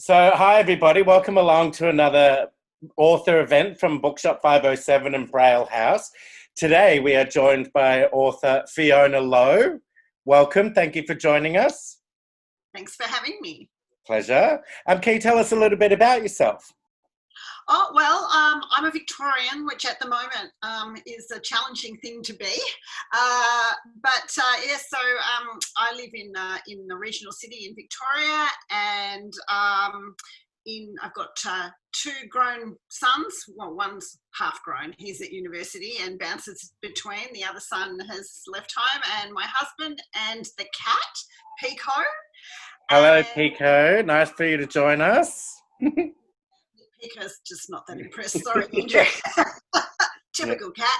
So, hi everybody, welcome along to another author event from Bookshop 507 in Braille House. Today we are joined by author Fiona Lowe. Welcome, thank you for joining us. Thanks for having me. Pleasure. Can you tell us a little bit about yourself? Oh, well, I'm a Victorian, which at the moment is a challenging thing to be. I live in a regional city in Victoria, and I've got two grown sons. Well, one's half grown. He's at university and bounces between. The other son has left home, and my husband and the cat, Pico. Hello, Pico. Nice for you to join us. Pico's just not that impressed. Sorry, Andrew. Typical cat.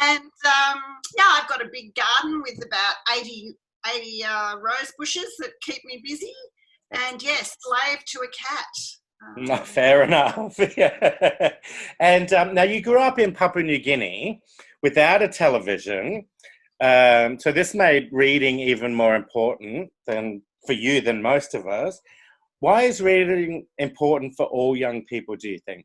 And I've got a big garden with about 80 rose bushes that keep me busy. And yes, slave to a cat. Fair enough. Yeah. And now you grew up in Papua New Guinea without a television. So this made reading even more important for you than most of us. Why is reading important for all young people, do you think?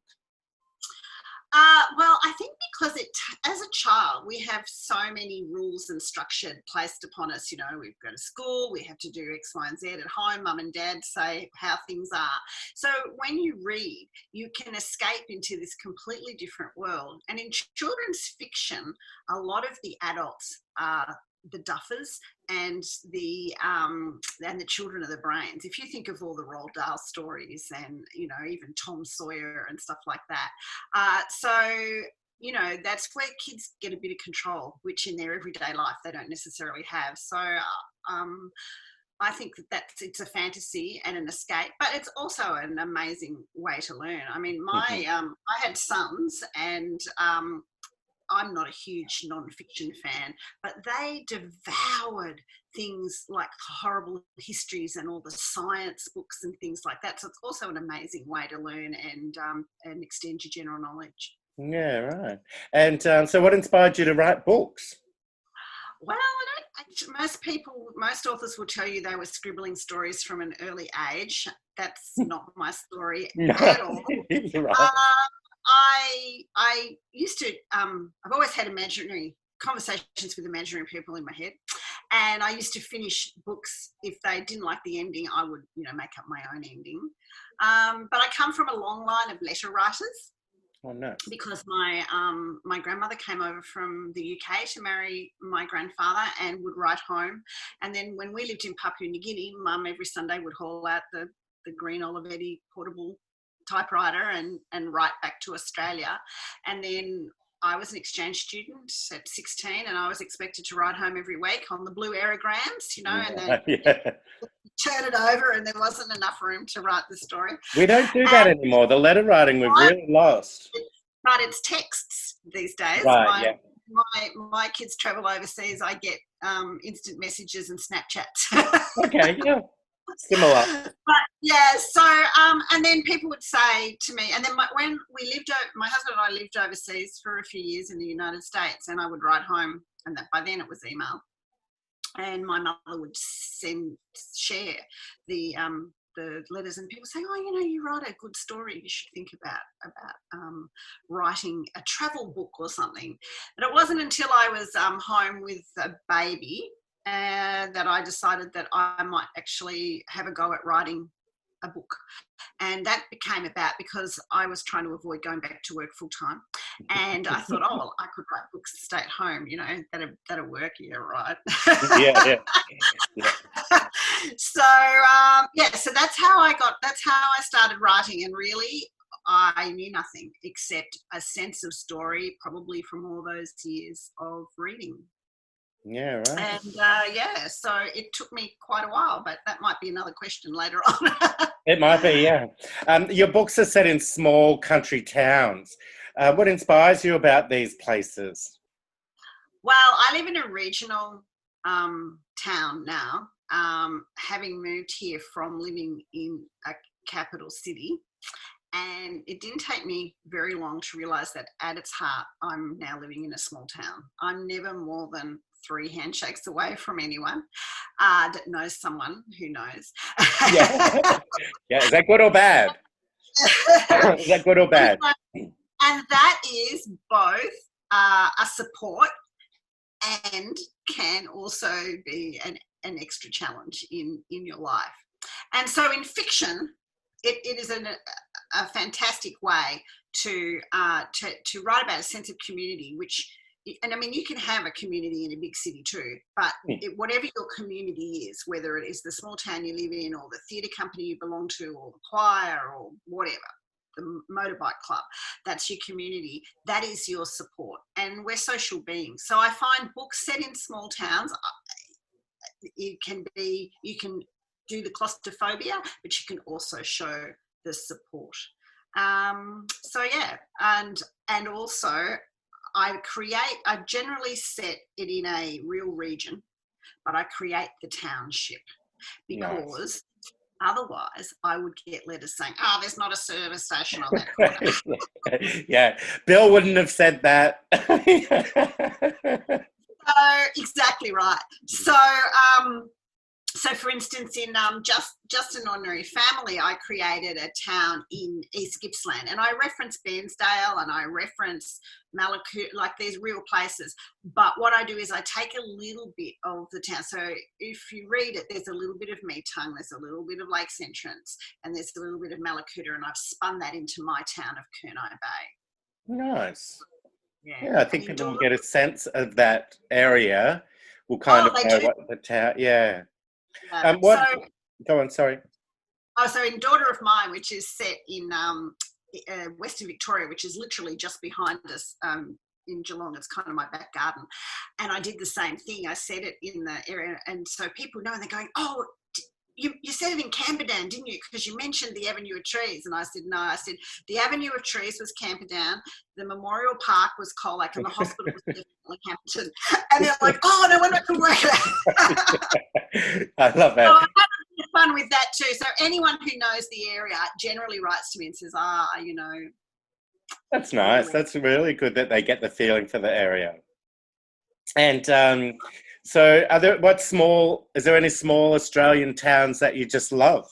Well, I think because as a child, we have so many rules and structure placed upon us. You know, we go to school, we have to do X, Y, and Z at home. Mum and dad say how things are. So when you read, you can escape into this completely different world. And in children's fiction, a lot of the adults are the duffers and the children of the brains. If you think of all the Roald Dahl stories and, you know, even Tom Sawyer and stuff like that. You know, that's where kids get a bit of control, which in their everyday life they don't necessarily have. So I think it's a fantasy and an escape, but it's also an amazing way to learn. I mean, I had sons, and I'm not a huge non-fiction fan, but they devoured things like horrible histories and all the science books and things like that. So it's also an amazing way to learn and extend your general knowledge. Yeah, right. And so what inspired you to write books? Well, most authors will tell you they were scribbling stories from an early age. That's not my story at all. You're right. I used to, I've always had imaginary conversations with imaginary people in my head. And I used to finish books. If they didn't like the ending, I would, make up my own ending. But I come from a long line of letter writers. Oh, no. Because my grandmother came over from the UK to marry my grandfather and would write home. And then when we lived in Papua New Guinea, Mum every Sunday would haul out the green Olivetti portable typewriter and write back to Australia. And then I was an exchange student at 16, and I was expected to write home every week on the blue aerograms, and then turn it over, and there wasn't enough room to write the story. We don't do that anymore. The letter writing we've really lost. But it's texts these days. Right, my kids travel overseas. I get instant messages and Snapchats. Okay, yeah. Similar. But yeah, so and then people would say to me, and then when we lived, my husband and I lived overseas for a few years in the United States, and I would write home, and by then it was email, and my mother would share the letters, and people saying, oh, you write a good story, you should think about writing a travel book or something. But it wasn't until I was home with a baby that I decided that I might actually have a go at writing a book. And that became about because I was trying to avoid going back to work full time. And I thought, well, I could write books and stay at home, that'll work. Yeah, right. Yeah. So, so that's how I started writing. And really, I knew nothing except a sense of story, probably from all those years of reading. Yeah, right. And so it took me quite a while, but that might be another question later on. It might be, yeah. Your books are set in small country towns. What inspires you about these places? Well, I live in a regional town now, having moved here from living in a capital city. And it didn't take me very long to realise that at its heart, I'm now living in a small town. I'm never more than 3 handshakes away from anyone that knows someone who knows. Yeah. Yeah. Is that good or bad? Is that good or bad? And that is both a support and can also be an extra challenge in your life. And so in fiction, it is a fantastic way to write about a sense of community, which, and I mean, you can have a community in a big city too, but whatever your community is, whether it is the small town you live in or the theatre company you belong to or the choir or whatever, the motorbike club, that's your community, that is your support. And we're social beings. So I find books set in small towns, you can do the claustrophobia, but you can also show the support. So yeah, and also I generally set it in a real region, but I create the township because otherwise I would get letters saying, oh, there's not a service station on that corner. Yeah, Bill wouldn't have said that. Exactly right. So for instance, in Just an Ordinary Family, I created a town in East Gippsland, and I reference Bairnsdale and I reference Malakut, like these real places. But what I do is I take a little bit of the town. So if you read it, there's a little bit of Meetung, there's a little bit of Lakes Entrance, and there's a little bit of Malakuta, and I've spun that into my town of Kurnai Bay. Nice. Yeah, I think people will get a sense of that area. Will kind of know what the town. Yeah. Go on. Sorry. Oh, so in Daughter of Mine, which is set in Western Victoria, which is literally just behind us in Geelong, it's kind of my back garden, and I did the same thing. I set it in the area, and so people know, and they're going, "Oh, you said it in Camperdown, didn't you? Because you mentioned the Avenue of Trees." And I said, no, I said, the Avenue of Trees was Camperdown, the Memorial Park was Colac, and the hospital was definitely Campbellton. And they're like, oh, no wonder I could work it out. I love that. So I had fun with that too. So anyone who knows the area generally writes to me and says, That's nice. That's really good that they get the feeling for the area. And so is there any small Australian towns that you just love?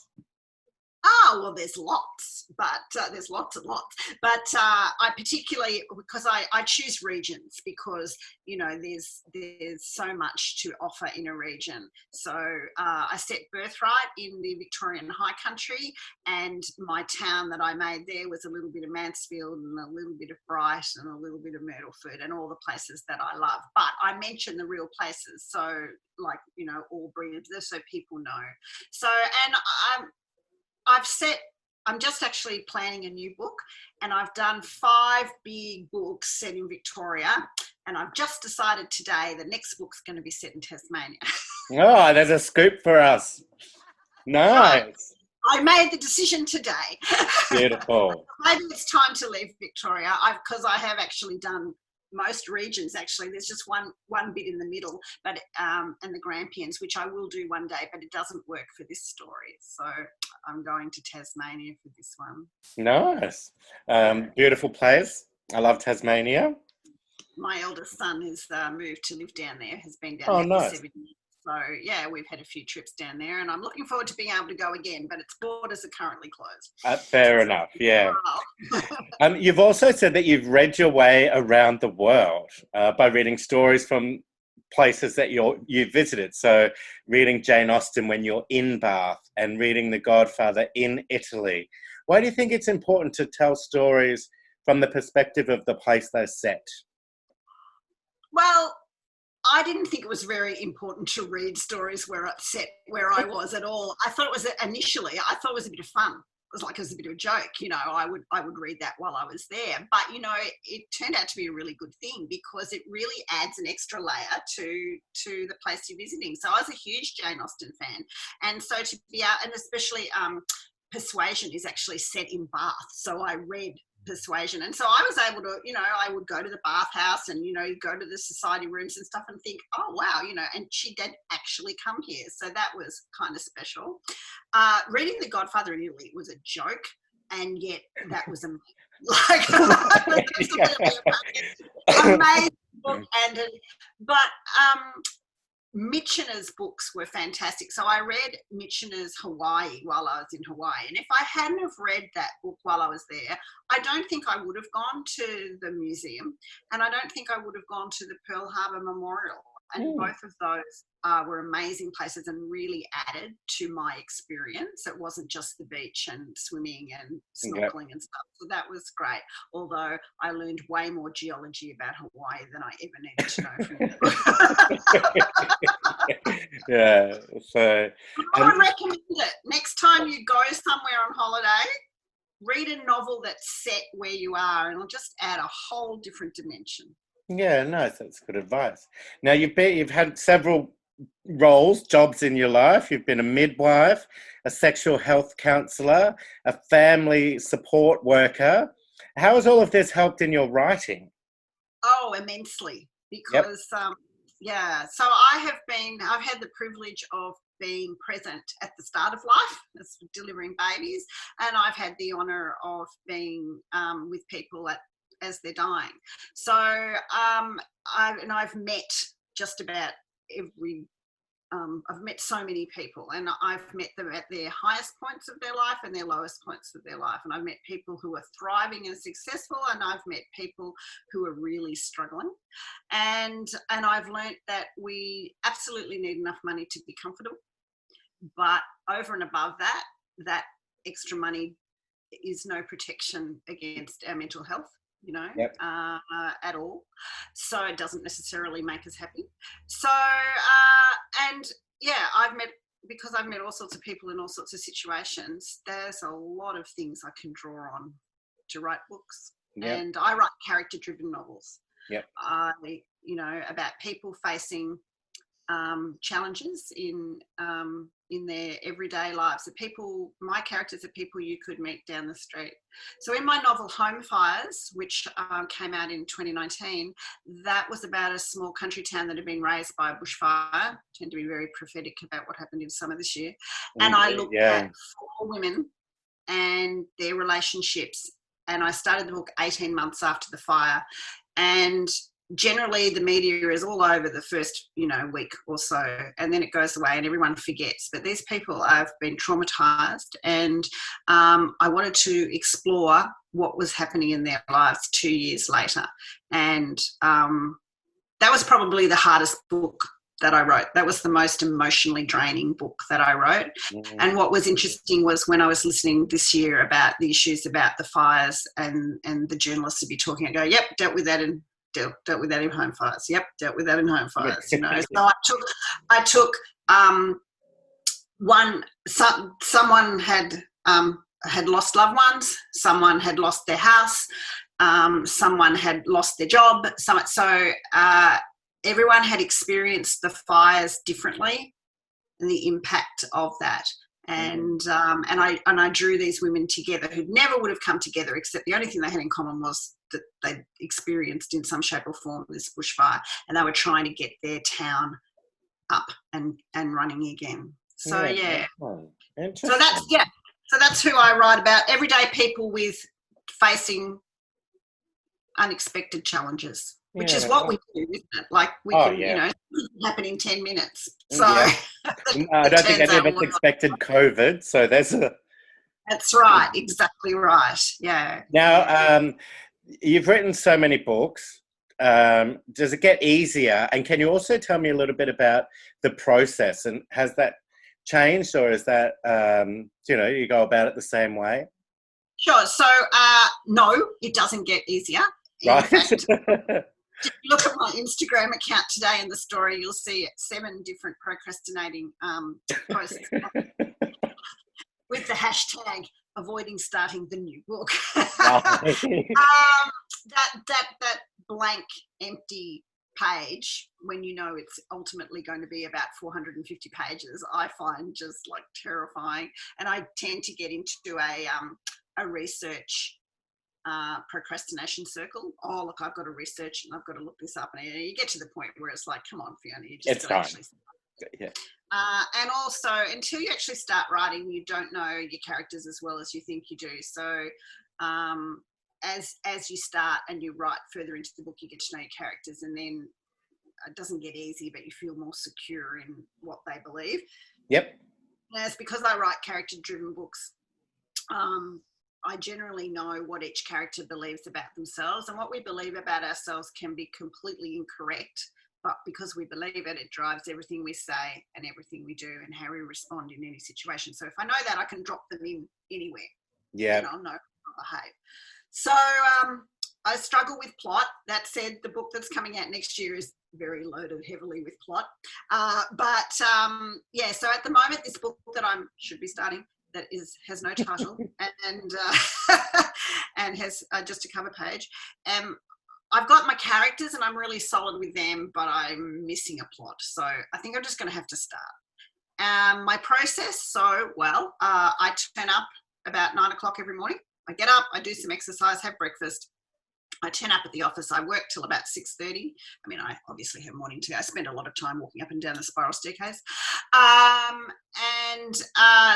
Oh, well, there's lots, but there's lots and lots. But I particularly, because I choose regions because, there's so much to offer in a region. So I set Birthright in the Victorian High Country, and my town that I made there was a little bit of Mansfield and a little bit of Bright and a little bit of Myrtleford and all the places that I love. But I mention the real places, so like, Albury, so people know. So, and I'm just actually planning a new book, and I've done 5 big books set in Victoria, and I've just decided today the next book's going to be set in Tasmania. Oh, there's a scoop for us. Nice. I made the decision today. Beautiful. Maybe it's time to leave Victoria, because I have actually done most regions. Actually, there's just one bit in the middle, but and the Grampians, which I will do one day, but it doesn't work for this story. So I'm going to Tasmania for this one. Nice. Beautiful place. I love Tasmania. My eldest son has moved to live down there, has been down there for 7 years. So, yeah, we've had a few trips down there, and I'm looking forward to being able to go again, but its borders are currently closed. Fair enough, yeah. You've also said that you've read your way around the world by reading stories from places that you've visited. So reading Jane Austen when you're in Bath and reading The Godfather in Italy. Why do you think it's important to tell stories from the perspective of the place they're set? Well, I didn't think it was very important to read stories where I was at all. I thought it was initially, I thought it was a bit of fun. It was a bit of a joke, I would read that while I was there. But, it turned out to be a really good thing because it really adds an extra layer to the place you're visiting. So I was a huge Jane Austen fan. And so to be out, and especially Persuasion is actually set in Bath. So I read Persuasion, and so I was able to, I would go to the bathhouse and go to the society rooms and stuff and think, oh wow, and she did actually come here, so that was kind of special. Reading The Godfather in Italy was a joke, and yet that was amazing. Amazing book, and but Michener's books were fantastic. So I read Michener's Hawaii while I was in Hawaii. And if I hadn't have read that book while I was there, I don't think I would have gone to the museum, and I don't think I would have gone to the Pearl Harbor Memorial. And both of those were amazing places and really added to my experience. It wasn't just the beach and swimming and snorkeling and stuff. So that was great. Although I learned way more geology about Hawaii than I ever needed to know from you. Yeah. So I would recommend it. Next time you go somewhere on holiday, read a novel that's set where you are, and it'll just add a whole different dimension. yeah, nice. That's good advice. Now you've had several jobs in your life. You've been a midwife, a sexual health counsellor, a family support worker. How has all of this helped in your writing? Oh, immensely. Because so I've had the privilege of being present at the start of life, as delivering babies, and I've had the honour of being with people as they're dying. So I've met just about every I've met so many people, and I've met them at their highest points of their life and their lowest points of their life. And I've met people who are thriving and successful, and I've met people who are really struggling. And I've learnt that we absolutely need enough money to be comfortable, but over and above that, that extra money is no protection against our mental health. At all. So it doesn't necessarily make us happy. So, I've met all sorts of people in all sorts of situations, there's a lot of things I can draw on to write books. Yep. And I write character-driven novels. Yep. About people facing challenges in their everyday lives. My characters are people you could meet down the street. So in my novel Home Fires, which came out in 2019, that was about a small country town that had been razed by a bushfire. I tend to be very prophetic about what happened in summer this year. And I looked at 4 women and their relationships. And I started the book 18 months after the fire. And generally the media is all over the first week or so, and then it goes away and everyone forgets. But these people have been traumatized, and I wanted to explore what was happening in their lives 2 years later. And that was probably the hardest book that I wrote. That was the most emotionally draining book that I wrote. Mm-hmm. And what was interesting was when I was listening this year about the issues about the fires, and the journalists would be talking, I go, yep, dealt with that in Home Fires. Yep, dealt with that in Home Fires. So I took someone had lost loved ones, someone had lost their house, someone had lost their job. So everyone had experienced the fires differently and the impact of that. And I drew these women together who never would have come together, except the only thing they had in common was that they'd experienced in some shape or form this bushfire, and they were trying to get their town up and running again. So So that's who I write about. Everyday people facing unexpected challenges. Which is what we do, isn't it? Like we can, happen in 10 minutes. So I don't think any of us expected COVID. So That's right. Exactly right. Yeah. Now, you've written so many books. Does it get easier? And can you also tell me a little bit about the process? And has that changed, or is that, you go about it the same way? Sure. So, no, it doesn't get easier. Right. In fact, if you look at my Instagram account today in the story, you'll see 7 different procrastinating posts with the hashtag avoiding starting the new book. That blank, empty page, when it's ultimately going to be about 450 pages, I find just like terrifying. And I tend to get into a research procrastination circle. Oh, look, I've got to research and I've got to look this up, and you get to the point where it's like, come on, Fiona, you just got to actually start. Yeah. And also, until you actually start writing, you don't know your characters as well as you think you do. So as you start and you write further into the book, you get to know your characters, and then it doesn't get easy, but you feel more secure in what they believe. Yep. And it's because I write character-driven books. I generally know what each character believes about themselves, and what we believe about ourselves can be completely incorrect, but because we believe it, it drives everything we say and everything we do and how we respond in any situation. So if I know that, I can drop them in anywhere. Yeah. And I'll know how to behave. So I struggle with plot. That said, the book that's coming out next year is very loaded heavily with plot. Yeah, so at the moment, this book that I should be starting that has no title and and has just a cover page. I've got my characters and I'm really solid with them, but I'm missing a plot. So I think I'm just going to have to start. My process, I turn up about 9 o'clock every morning. I get up, I do some exercise, have breakfast. I turn up at the office. I work till about 6:30. I mean, I obviously have morning tea. I spend a lot of time walking up and down the spiral staircase.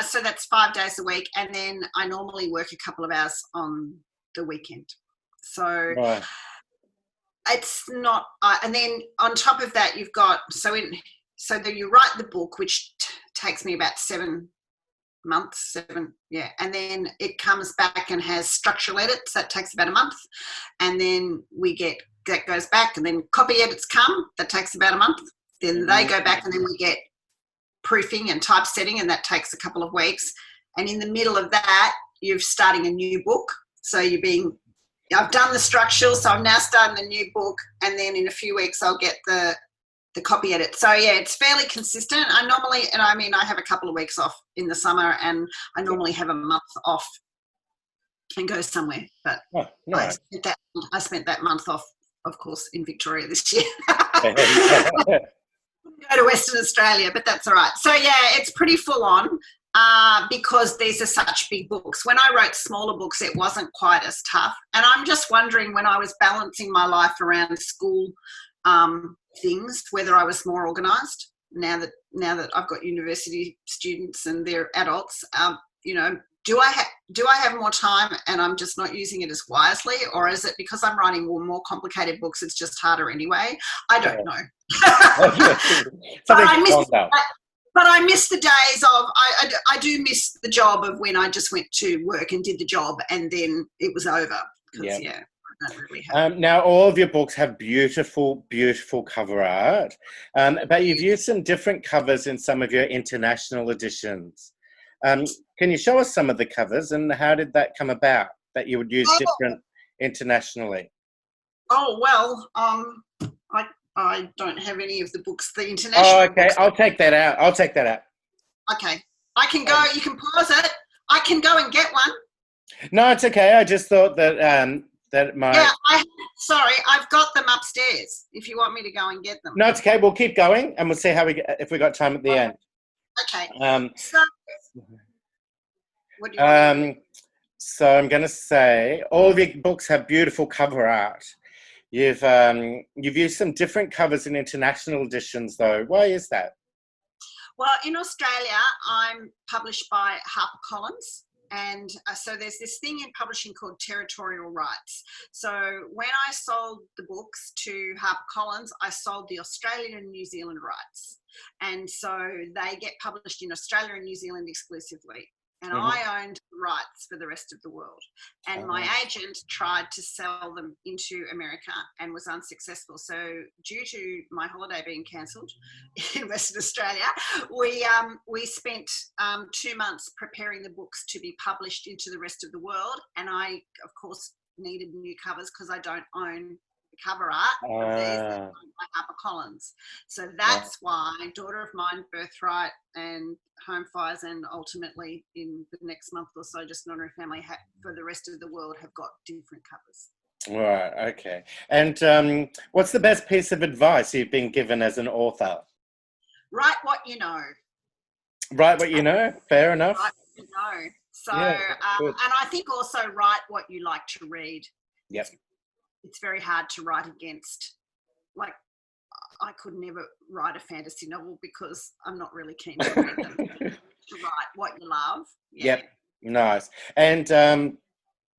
So that's 5 days a week. And then I normally work a couple of hours on the weekend. So Right. it's not, and then on top of that, you've got, you write the book, which takes me about 7 months, and then it comes back and has structural edits. That takes about a month, and then that goes back, and then copy edits come. That takes about a month. Then they go back, and then we get proofing and typesetting, and that takes a couple of weeks. And in the middle of that, you're starting a new book. So I've done the structural, so I'm now starting the new book, and then in a few weeks I'll get the copy edit. So yeah, it's fairly consistent. I have a couple of weeks off in the summer, and I normally have a month off and go somewhere. But nice. I spent that month off, of course, in Victoria this year. Go to Western Australia, but that's all right. So yeah, it's pretty full on because these are such big books. When I wrote smaller books, it wasn't quite as tough. And I'm just wondering, when I was balancing my life around school things, whether I was more organised. Now that I've got university students and they're adults, do I have more time and I'm just not using it as wisely, or is it because I'm writing more complicated books, it's just harder anyway? I don't know. But I miss the days of, I do miss the job of when I just went to work and did the job and then it was over. Because, I don't really have. Now, all of your books have beautiful, beautiful cover art, but you've used some different covers in some of your international editions. Can you show us some of the covers, and how did that come about, that you would use different internationally? Oh, well, I don't have any of the books, the international. Oh, okay. Books. I'll take that out. Okay. I can go, you can pause it. I can go and get one. No, it's okay. I just thought that Yeah, sorry, I've got them upstairs if you want me to go and get them. No, it's okay. We'll keep going and we'll see if we got time at the end. Okay. So what do you want? So I'm going to say all of your books have beautiful cover art. You've used some different covers in international editions, though. Why is that? Well, in Australia, I'm published by HarperCollins. And so there's this thing in publishing called territorial rights. So when I sold the books to HarperCollins, I sold the Australian and New Zealand rights. And so they get published in Australia and New Zealand exclusively. And I owned the rights for the rest of the world. And my agent tried to sell them into America and was unsuccessful. So due to my holiday being cancelled in Western Australia, we spent 2 months preparing the books to be published into the rest of the world. And I, of course, needed new covers because I don't own the cover art of these. They're owned by HarperCollins. So that's why Daughter of Mine, Birthright, and Home Fires, and ultimately in the next month or so, Just an Ordinary Family, for the rest of the world, have got different covers. Right, okay. And what's the best piece of advice you've been given as an author? Write what you know. Write what you know, fair enough. Write what you know. So, and I think also write what you like to read. Yep. It's very hard to write against, like, I could never write a fantasy novel because I'm not really keen to read them. To write what you love. Yeah. Yep, nice. And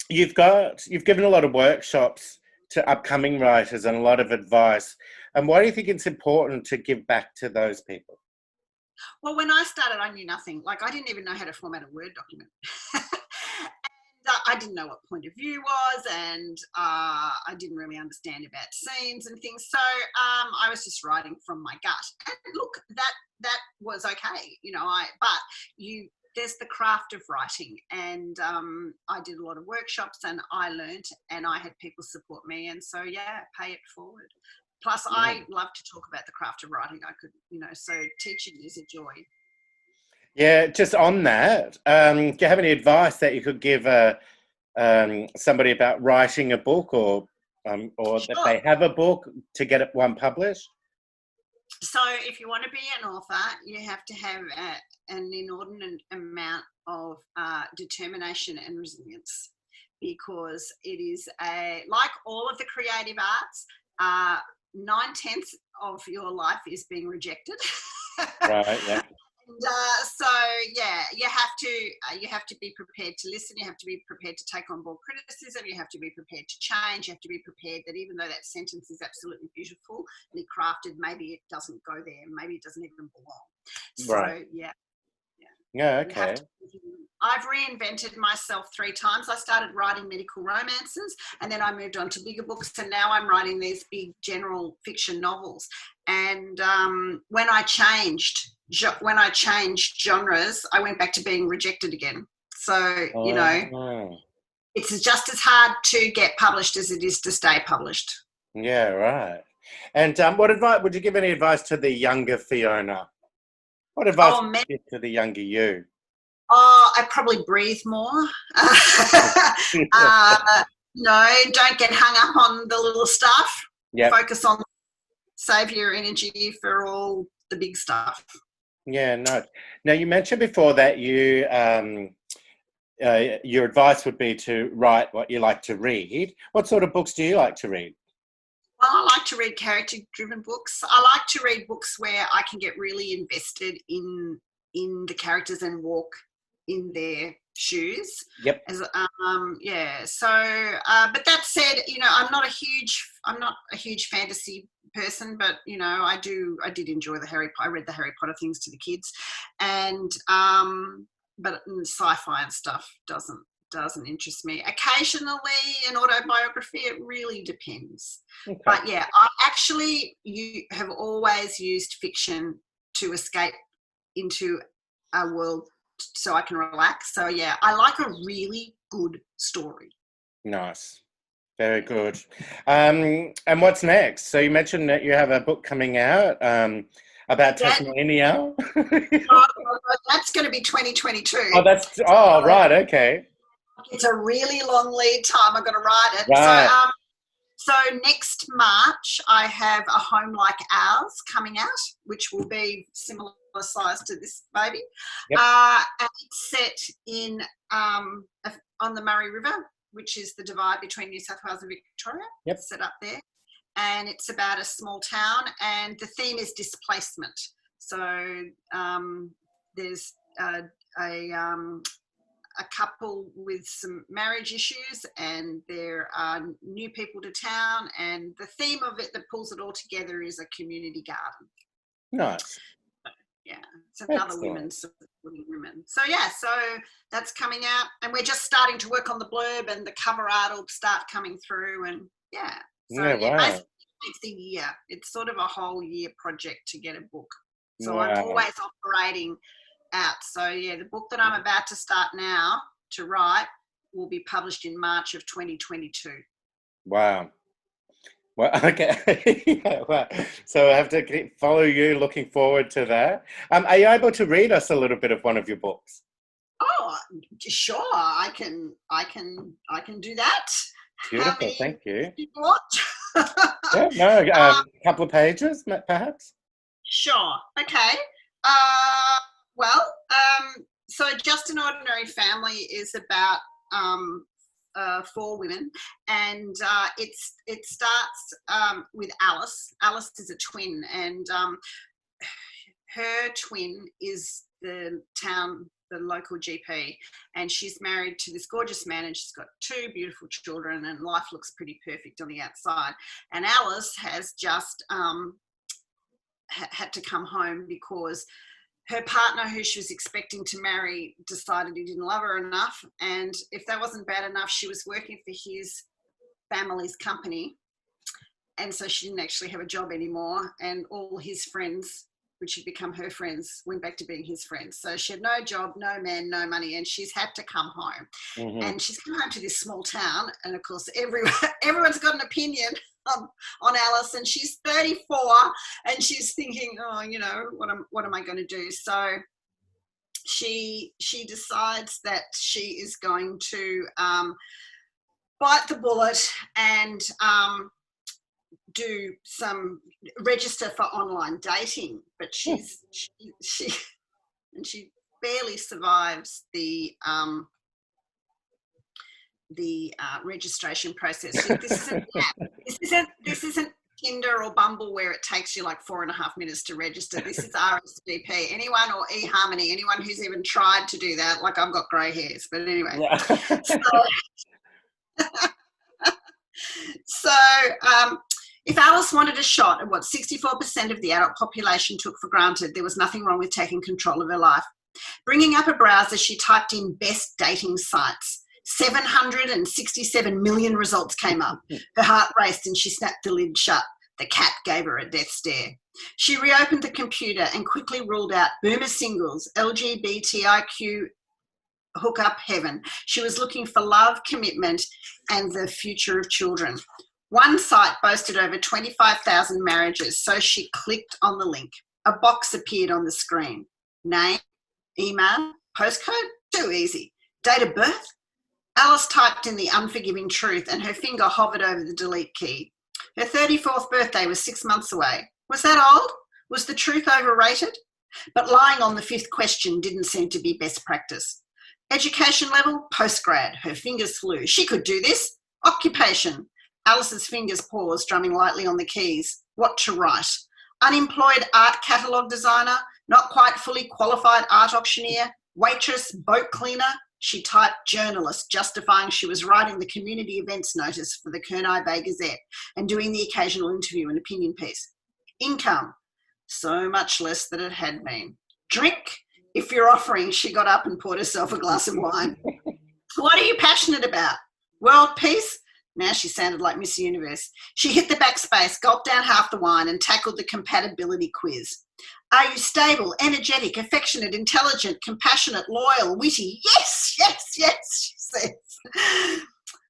you've given a lot of workshops to upcoming writers and a lot of advice. And why do you think it's important to give back to those people? Well, when I started, I knew nothing. Like, I didn't even know how to format a Word document. I didn't know what point of view was, and I didn't really understand about scenes and things. So I was just writing from my gut. And look, that was okay, there's the craft of writing, and I did a lot of workshops, and I learnt, and I had people support me, and so yeah, pay it forward. Plus, I love to talk about the craft of writing. I could, so teaching is a joy. Yeah, just on that, do you have any advice that you could give somebody about writing a book, or if Sure. they have a book, to get one published? So if you want to be an author, you have to have an inordinate amount of determination and resilience, because it is like all of the creative arts, 9/10 of your life is being rejected. Right, yeah. And, so yeah, you have to be prepared to listen. You have to be prepared to take on board criticism. You have to be prepared to change. You have to be prepared that even though that sentence is absolutely beautiful and crafted, maybe it doesn't go there. Maybe it doesn't even belong. So Right. yeah. Yeah, okay. I've reinvented myself 3 times. I started writing medical romances, and then I moved on to bigger books, and now I'm writing these big general fiction novels. And when I changed genres, I went back to being rejected again. So it's just as hard to get published as it is to stay published. Yeah, right. And what advice would you give? Any advice to the younger Fiona? What advice would you give to the younger you? I probably breathe more. Don't get hung up on the little stuff. Yeah. Focus on, save your energy for all the big stuff. Yeah, no. Now, you mentioned before that your advice would be to write what you like to read. What sort of books do you like to read? Well, I like to read character-driven books. I like to read books where I can get really invested in the characters and walk in their shoes. Yep. So, but that said, I'm not a huge fantasy person, but I did enjoy I read the Harry Potter things to the kids, and but sci-fi and stuff doesn't interest me. Occasionally an autobiography, it really depends. Okay. But yeah, you have always used fiction to escape into a world so I can relax. So yeah, I like a really good story. Nice. Very good. And what's next? So you mentioned that you have a book coming out about Tasmania. That's going to be 2022. Right, okay. It's a really long lead time. I've got to write it. Right. So next March, I have A Home Like Ours coming out, which will be similar size to this baby. Yep. And it's set in on the Murray River, which is the divide between New South Wales and Victoria. Yep. Set up there. And it's about a small town, and the theme is displacement. So there's a couple with some marriage issues, and there are new people to town, and the theme of it that pulls it all together is a community garden. Nice. Yeah, it's another women's supporting women. So yeah, so that's coming out, and we're just starting to work on the blurb, and the cover art will start coming through, and yeah. So wow. Basically it's a year. It's sort of a whole year project to get a book. So I'm always operating out. So yeah, the book that I'm about to start now to write will be published in March of 2022. Wow. Well, okay. Wow. So I have to follow you. Looking forward to that. Are you able to read us a little bit of one of your books? Oh, sure. I can do that. Beautiful. Thank you. What? Yeah, no, a couple of pages, perhaps. Sure. Okay. So Just an Ordinary Family is about 4 women, and it starts with Alice. Alice is a twin, and her twin is the town the local GP, and she's married to this gorgeous man, and she's got 2 beautiful children, and life looks pretty perfect on the outside. And Alice has just had to come home because her partner, who she was expecting to marry, decided he didn't love her enough. And if that wasn't bad enough, she was working for his family's company, and so she didn't actually have a job anymore, and all his friends, which had become her friends, went back to being his friends. So she had no job, no man, no money, and she's had to come home. Mm-hmm. And she's come home to this small town, and of course everyone's got an opinion on Alice, and she's 34, and she's thinking, oh, you know, what am I going to do? So she decides that she is going to bite the bullet and register for online dating, but she barely survives the registration process. This isn't Tinder or Bumble where it takes you like 4.5 minutes to register. This is RSVP. Anyone, or eHarmony, anyone who's even tried to do that, like I've got grey hairs, but anyway. So if Alice wanted a shot at what 64% of the adult population took for granted, there was nothing wrong with taking control of her life. Bringing up a browser, she typed in best dating sites. 767 million results came up. Her heart raced and she snapped the lid shut. The cat gave her a death stare. She reopened the computer and quickly ruled out boomer singles, LGBTIQ hookup heaven. She was looking for love, commitment, and the future of children. One site boasted over 25,000 marriages, so she clicked on the link. A box appeared on the screen. Name, email, postcode, too easy. Date of birth? Alice typed in the unforgiving truth and her finger hovered over the delete key. Her 34th birthday was 6 months away. Was that old? Was the truth overrated? But lying on the 5th question didn't seem to be best practice. Education level, postgrad. Her fingers flew. She could do this. Occupation. Alice's fingers paused, drumming lightly on the keys. What to write? Unemployed art catalogue designer, not quite fully qualified art auctioneer, waitress, boat cleaner. She typed journalist, justifying she was writing the community events notice for the Kurnai Bay Gazette and doing the occasional interview and opinion piece. Income, so much less than it had been. Drink, if you're offering. She got up and poured herself a glass of wine. What are you passionate about? World peace? Now she sounded like Miss Universe. She hit the backspace, gulped down half the wine and tackled the compatibility quiz. Are you stable, energetic, affectionate, intelligent, compassionate, loyal, witty? Yes, yes, yes, she says.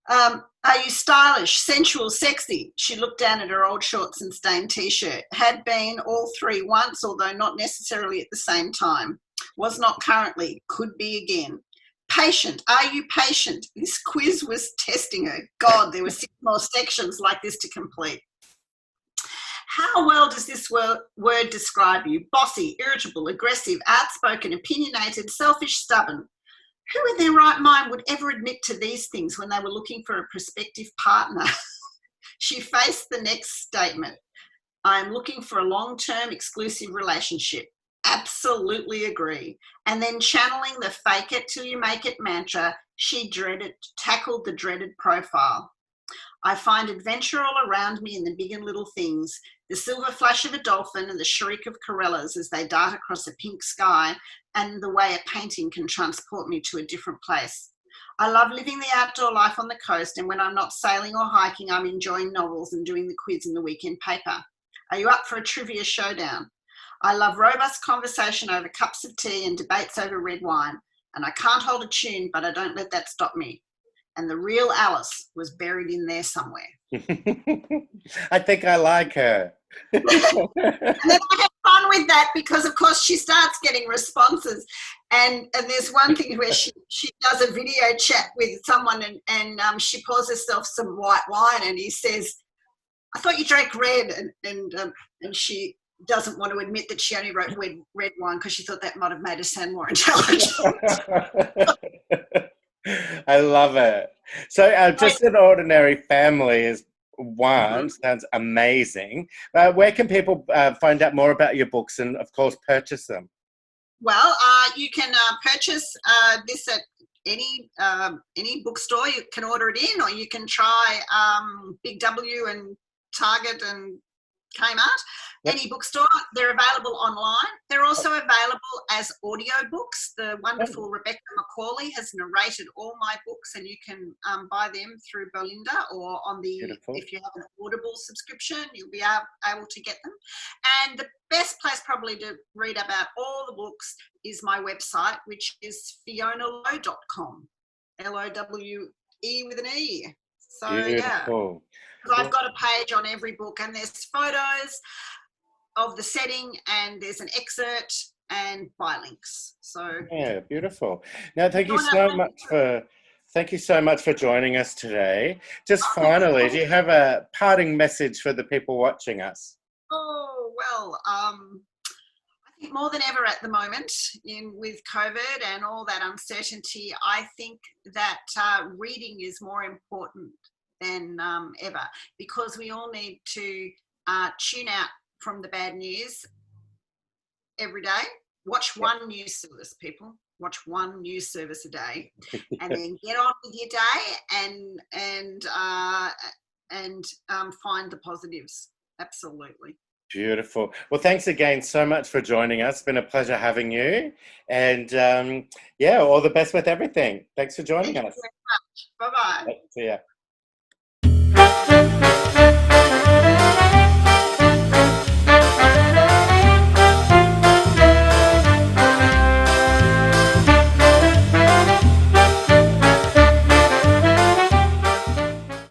Are you stylish, sensual, sexy? She looked down at her old shorts and stained T-shirt. Had been all 3 once, although not necessarily at the same time. Was not currently, could be again. Patient. Are you patient? This quiz was testing her. God, there were 6 more sections like this to complete. How well does this word describe you? Bossy, irritable, aggressive, outspoken, opinionated, selfish, stubborn. Who in their right mind would ever admit to these things when they were looking for a prospective partner? She faced the next statement. I am looking for a long-term exclusive relationship. Absolutely agree. And then channeling the fake it till you make it mantra, she tackled the dreaded profile. I find adventure all around me in the big and little things, the silver flash of a dolphin and the shriek of corellas as they dart across a pink sky, and the way a painting can transport me to a different place. I love living the outdoor life on the coast, and when I'm not sailing or hiking, I'm enjoying novels and doing the quiz in the weekend paper. Are you up for a trivia showdown? I love robust conversation over cups of tea and debates over red wine, and I can't hold a tune, but I don't let that stop me. And the real Alice was buried in there somewhere. I think I like her. And then I have fun with that because, of course, she starts getting responses. And there's one thing where she does a video chat with someone and she pours herself some white wine and he says, I thought you drank red. And she doesn't want to admit that she only wrote red wine because she thought that might have made her sound more intelligent. I love it. So just an ordinary family is one. Sounds amazing. Where can people find out more about your books and, of course, purchase them? Well, you can purchase this at any bookstore. You can order it in, or you can try Big W and Target and Kmart. Yep. Any bookstore. They're available online. They're also available as audiobooks. The wonderful Rebecca McCauley has narrated all my books, and you can buy them through Belinda, or on the, Beautiful. if you have an Audible subscription, you'll be able to get them. And the best place probably to read about all the books is my website, which is FionaLowe.com. L-O-W-E with an E. So yeah. Beautiful. I've got a page on every book, and there's photos of the setting, and there's an excerpt and by links. So yeah, beautiful. Now, thank you so much for joining us today. Just finally, do you have a parting message for the people watching us? Oh, well, I think more than ever at the moment, with COVID and all that uncertainty, I think that reading is more important than ever, because we all need to tune out from the bad news every day. Watch one news service, people. Watch one news service a day, and then get on with your day and find the positives. Absolutely. Beautiful. Well, thanks again so much for joining us. It's been a pleasure having you. And yeah, all the best with everything. Thanks for joining us. Thank you very much. Bye-bye. See ya.